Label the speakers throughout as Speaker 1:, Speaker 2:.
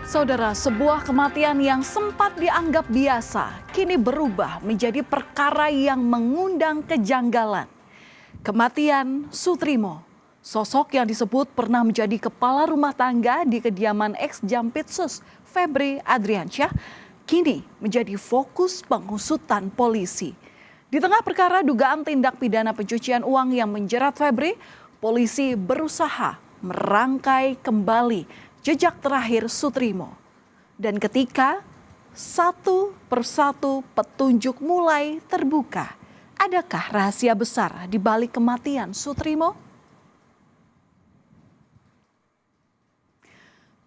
Speaker 1: Saudara, sebuah kematian yang sempat dianggap biasa kini berubah menjadi perkara yang mengundang kejanggalan. Kematian Sutrimo, sosok yang disebut pernah menjadi kepala rumah tangga di kediaman ex-Jampitsus Febri Adriansyah, kini menjadi fokus pengusutan polisi. Di tengah perkara dugaan tindak pidana pencucian uang yang menjerat Febri, polisi berusaha merangkai kembali jejak terakhir Sutrimo. Dan ketika satu persatu petunjuk mulai terbuka, adakah rahasia besar di balik kematian Sutrimo?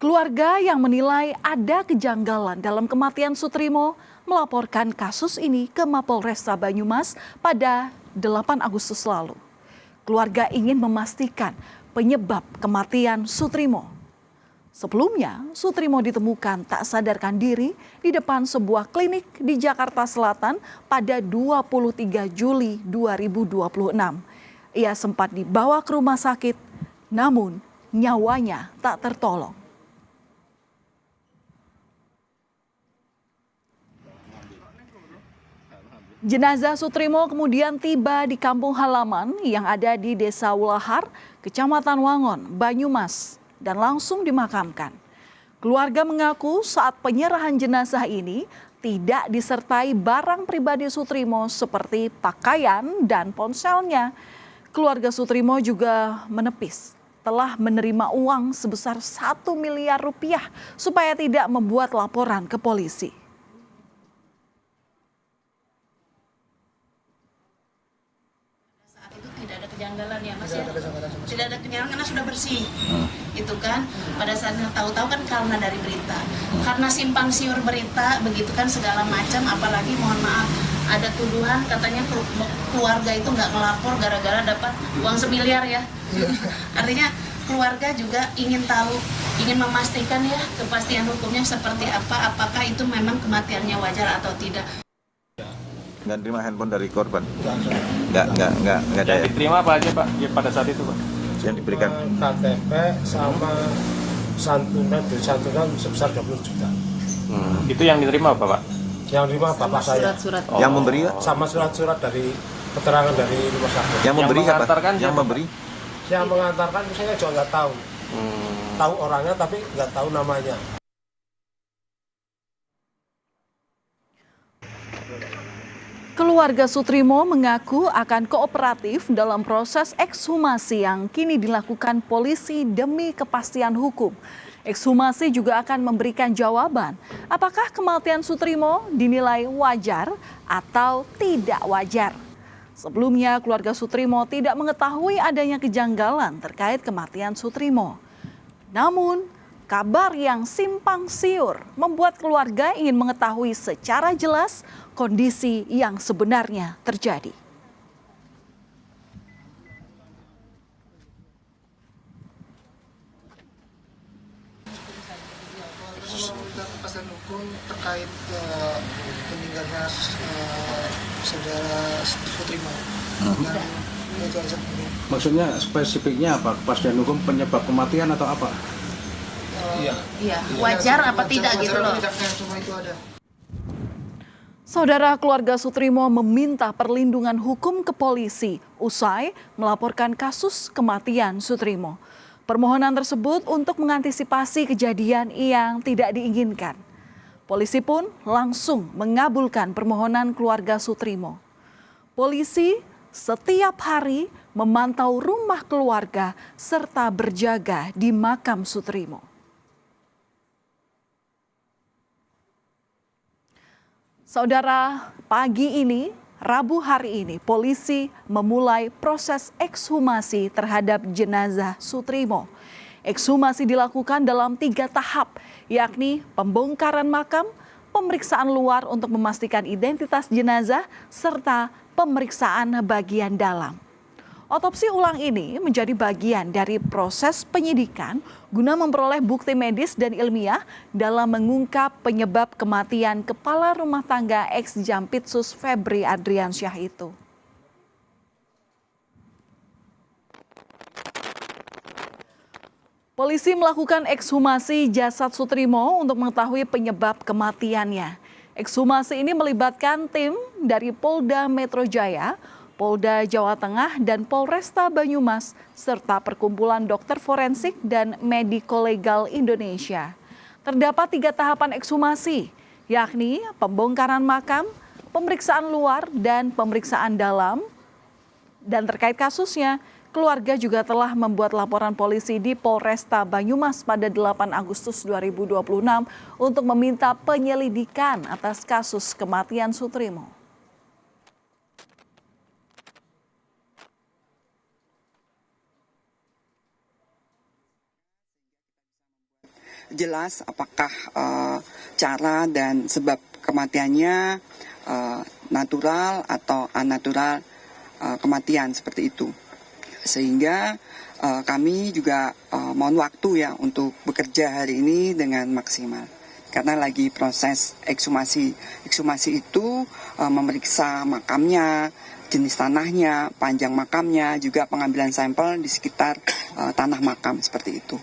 Speaker 1: Keluarga yang menilai ada kejanggalan dalam kematian Sutrimo melaporkan kasus ini ke Mapolresta Banyumas pada 8 Agustus lalu. Keluarga ingin memastikan penyebab kematian Sutrimo. Sebelumnya, Sutrimo ditemukan tak sadarkan diri di depan sebuah klinik di Jakarta Selatan pada 23 Juli 2026. Ia sempat dibawa ke rumah sakit, namun nyawanya tak tertolong. Jenazah Sutrimo kemudian tiba di kampung halaman yang ada di Desa Ulahar, Kecamatan Wangon, Banyumas, dan langsung dimakamkan. Keluarga mengaku saat penyerahan jenazah ini tidak disertai barang pribadi Sutrimo seperti pakaian dan ponselnya. Keluarga Sutrimo juga menepis telah menerima uang sebesar 1 miliar rupiah supaya tidak membuat laporan ke polisi.
Speaker 2: Tidak ada kejanggalan ya Mas ya, tidak ada kejanggalan karena sudah bersih, itu kan. Pada saatnya tahu-tahu kan karena dari berita, karena simpang siur berita begitu kan segala macam, apalagi mohon maaf ada tuduhan katanya keluarga itu nggak ngelapor gara-gara dapat uang 1 miliar ya. Artinya keluarga juga ingin tahu, ingin memastikan ya kepastian hukumnya seperti apa, apakah itu memang kematiannya wajar atau tidak.
Speaker 3: Nggak terima handphone dari korban? Nggak ada ya?
Speaker 4: Yang diterima apa aja Pak pada saat itu Pak?
Speaker 3: Yang diberikan?
Speaker 5: KTP sama santunan sebesar 20 juta.
Speaker 4: Itu yang diterima apa Pak?
Speaker 5: Yang diterima bapak saya.
Speaker 2: Surat-surat.
Speaker 4: Oh.
Speaker 3: Yang memberi?
Speaker 5: Sama surat-surat dari keterangan dari rumah sakit.
Speaker 3: Yang memberi siapa?
Speaker 4: mengantarkan
Speaker 3: Yang
Speaker 4: siapa,
Speaker 3: memberi?
Speaker 5: Yang mengantarkan saya juga nggak tahu. Tahu orangnya tapi nggak tahu namanya.
Speaker 1: Keluarga Sutrimo mengaku akan kooperatif dalam proses ekshumasi yang kini dilakukan polisi demi kepastian hukum. Ekshumasi juga akan memberikan jawaban apakah kematian Sutrimo dinilai wajar atau tidak wajar. Sebelumnya, keluarga Sutrimo tidak mengetahui adanya kejanggalan terkait kematian Sutrimo. Namun, kabar yang simpang siur membuat keluarga ingin mengetahui secara jelas kondisi yang sebenarnya terjadi.
Speaker 6: Kepastian hukum terkait meninggalnya saudara Sutrimo.
Speaker 7: Maksudnya spesifiknya apa? Kepastian hukum penyebab kematian atau apa?
Speaker 2: Iya, wajar apa tidak gitu loh.
Speaker 6: Cuma itu ada.
Speaker 1: Saudara, keluarga Sutrimo meminta perlindungan hukum ke polisi usai melaporkan kasus kematian Sutrimo. Permohonan tersebut untuk mengantisipasi kejadian yang tidak diinginkan. Polisi pun langsung mengabulkan permohonan keluarga Sutrimo. Polisi setiap hari memantau rumah keluarga serta berjaga di makam Sutrimo. Saudara, pagi ini, Rabu hari ini, polisi memulai proses ekshumasi terhadap jenazah Sutrimo. Ekshumasi dilakukan dalam 3 tahap, yakni pembongkaran makam, pemeriksaan luar untuk memastikan identitas jenazah, serta pemeriksaan bagian dalam. Otopsi ulang ini menjadi bagian dari proses penyidikan guna memperoleh bukti medis dan ilmiah dalam mengungkap penyebab kematian kepala rumah tangga ex-Jampitsus Febri Adriansyah itu. Polisi melakukan ekshumasi jasad Sutrimo untuk mengetahui penyebab kematiannya. Ekshumasi ini melibatkan tim dari Polda Metro Jaya, Polda Jawa Tengah, dan Polresta Banyumas, serta Perkumpulan Dokter Forensik dan Mediko-Legal Indonesia. Terdapat 3 tahapan ekshumasi, yakni pembongkaran makam, pemeriksaan luar, dan pemeriksaan dalam. Dan terkait kasusnya, keluarga juga telah membuat laporan polisi di Polresta Banyumas pada 8 Agustus 2026 untuk meminta penyelidikan atas kasus kematian Sutrimo.
Speaker 8: Jelas apakah cara dan sebab kematiannya natural atau unnatural kematian seperti itu. Sehingga kami juga mohon waktu ya untuk bekerja hari ini dengan maksimal. Karena lagi proses ekshumasi. Ekshumasi itu memeriksa makamnya, jenis tanahnya, panjang makamnya, juga pengambilan sampel di sekitar tanah makam seperti itu.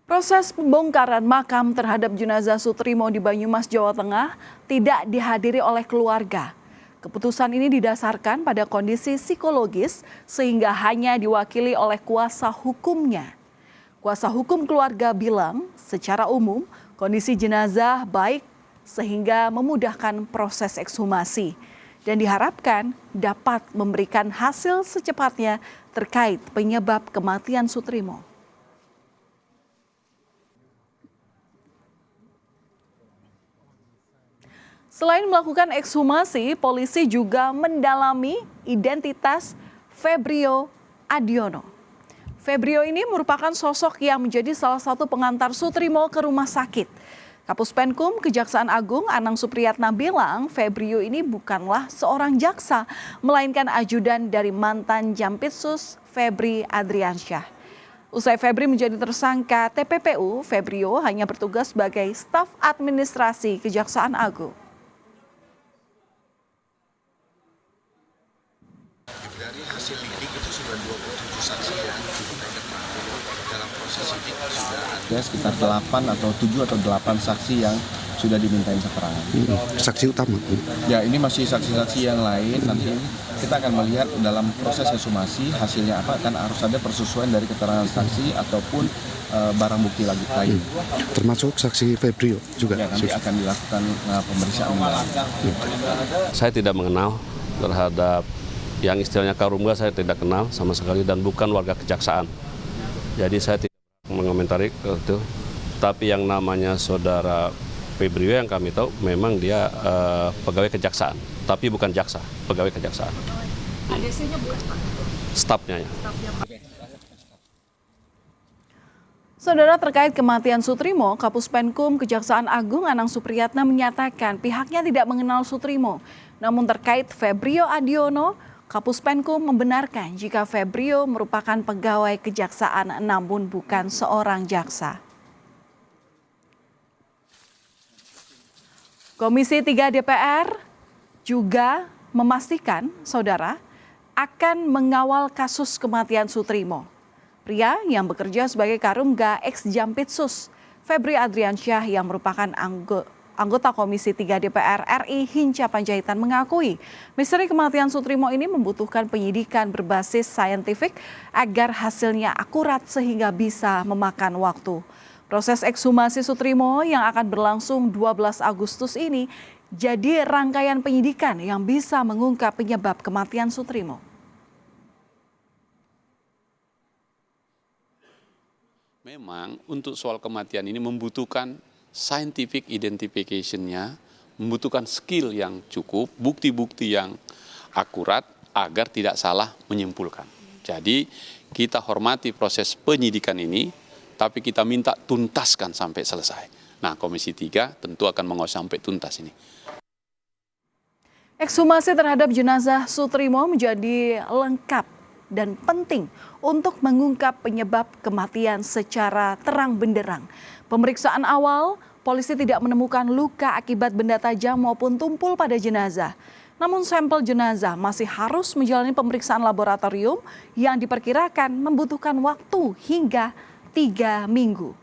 Speaker 1: Proses pembongkaran makam terhadap jenazah Sutrimo di Banyumas, Jawa Tengah tidak dihadiri oleh keluarga. Keputusan ini didasarkan pada kondisi psikologis sehingga hanya diwakili oleh kuasa hukumnya. Kuasa hukum keluarga bilang secara umum kondisi jenazah baik sehingga memudahkan proses ekshumasi dan diharapkan dapat memberikan hasil secepatnya terkait penyebab kematian Sutrimo. Selain melakukan ekshumasi, polisi juga mendalami identitas Febrio Adiono. Febrio ini merupakan sosok yang menjadi salah satu pengantar Sutrimo ke rumah sakit. Kapus Penkum Kejaksaan Agung Anang Supriyatna bilang Febrio ini bukanlah seorang jaksa, melainkan ajudan dari mantan Jampitsus Febri Adriansyah. Usai Febri menjadi tersangka TPPU, Febrio hanya bertugas sebagai staf administrasi Kejaksaan Agung.
Speaker 9: Dari hasil lidik itu sudah 27 saksi yang diminta keterangan. Dalam proses lidik sudah ada
Speaker 7: sekitar 8 atau 7 atau 8 saksi yang sudah dimintain keterangan.
Speaker 10: Saksi utama.
Speaker 7: Ya, ini masih saksi-saksi yang lain. Nanti kita akan melihat dalam proses ekshumasi hasilnya apa, kan harus ada persesuaian dari keterangan saksi ataupun barang bukti lagi lain.
Speaker 10: Termasuk saksi Febrio juga.
Speaker 7: Ya, nanti akan dilakukan pemeriksaan.
Speaker 11: Saya tidak mengenal terhadap yang istilahnya Karungga, saya tidak kenal sama sekali dan bukan warga kejaksaan. Jadi saya tidak mengomentari itu. Tapi yang namanya saudara Febrio yang kami tahu memang dia pegawai kejaksaan, tapi bukan jaksa, pegawai kejaksaan.
Speaker 1: ADC-nya bukan Pak?
Speaker 11: Stafnya ya.
Speaker 1: Saudara, terkait kematian Sutrimo, Kapus Penkum Kejaksaan Agung Anang Supriyatna menyatakan pihaknya tidak mengenal Sutrimo. Namun terkait Febrio Adiono, Kapus Penkum membenarkan jika Febrio merupakan pegawai kejaksaan namun bukan seorang jaksa. Komisi 3 DPR juga memastikan, saudara, akan mengawal kasus kematian Sutrimo. Pria yang bekerja sebagai Karungga ex-Jampitsus, Febri Adriansyah yang merupakan anggota Komisi 3 DPR RI Hinca Panjaitan mengakui misteri kematian Sutrimo ini membutuhkan penyidikan berbasis saintifik agar hasilnya akurat sehingga bisa memakan waktu. Proses ekshumasi Sutrimo yang akan berlangsung 12 Agustus ini jadi rangkaian penyidikan yang bisa mengungkap penyebab kematian Sutrimo.
Speaker 12: Memang untuk soal kematian ini membutuhkan scientific identification-nya, membutuhkan skill yang cukup, bukti-bukti yang akurat agar tidak salah menyimpulkan. Jadi kita hormati proses penyidikan ini, tapi kita minta tuntaskan sampai selesai. Nah, Komisi 3 tentu akan mengawal sampai tuntas ini.
Speaker 1: Ekshumasi terhadap jenazah Sutrimo menjadi lengkap dan penting untuk mengungkap penyebab kematian secara terang benderang. Pemeriksaan awal, polisi tidak menemukan luka akibat benda tajam maupun tumpul pada jenazah. Namun sampel jenazah masih harus menjalani pemeriksaan laboratorium yang diperkirakan membutuhkan waktu hingga 3 minggu.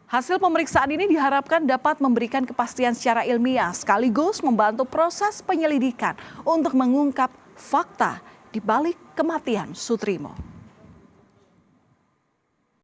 Speaker 1: Hasil pemeriksaan ini diharapkan dapat memberikan kepastian secara ilmiah sekaligus membantu proses penyelidikan untuk mengungkap fakta di balik kematian Sutrimo.